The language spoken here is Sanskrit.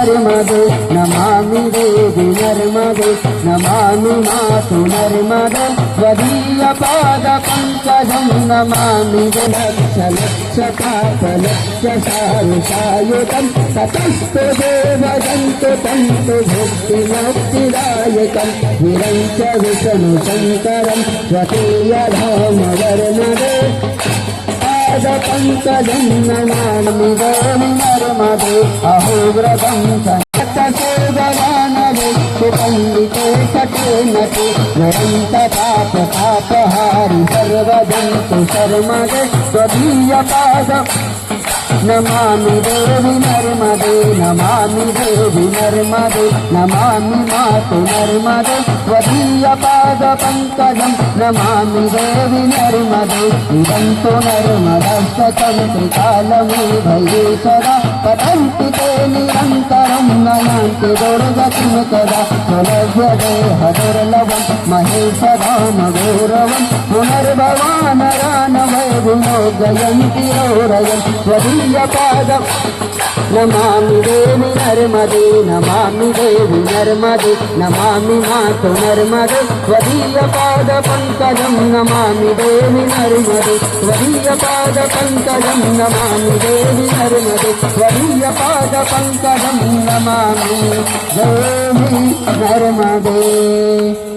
नर्मदे नमामि देवी नर्मदे नमामि मातु नर्मदे त्वदीयपादपङ्कजं नमामि लक्ष लक्ष पापलक्ष सायुषायुतं ततस्तु देवदन्तु तन्तु भुक्तिमुक्तिदायकं वीरं च विष्णुशङ्करं स्वकीयधामवर्णदे पादपङ्कजं नमामि देवि नर्मदे अहोव्रतं सत्तसेवदानवे सुपण्डिते सखे नटे निरन्ततापतापहारि सर्वजन्तु शर्मदे त्वदीयपाद नमामि देवी नर्मदे नमामि देवी नर्मदे नमामि मातु नर्मदे त्वदीयपादपङ्कजं नमामि देवी नर्मदे इदन्तु नर्मदस्तकं त्रिकालमेधये सदा पतन्ति ते निरन्तरं नयन्ति दुर्गतिं कदा सुलभ्यदेहदुर्लभं महेशधामगौरवं पुनर्भवानरानवैभुमोगयन्ति रोरयं त्वदीयपादं नमामि देवी नर्मदे नमामि देवी नर्मदे नमामि मातु नर्मदे त्वदीयपादपङ्कजं नमामि देवी नर्मदे त्वदीयपादपङ्कजं नमामि देवी नर्मदे त्वदीयपादपङ्कजं नमामि देवी नर्मदे।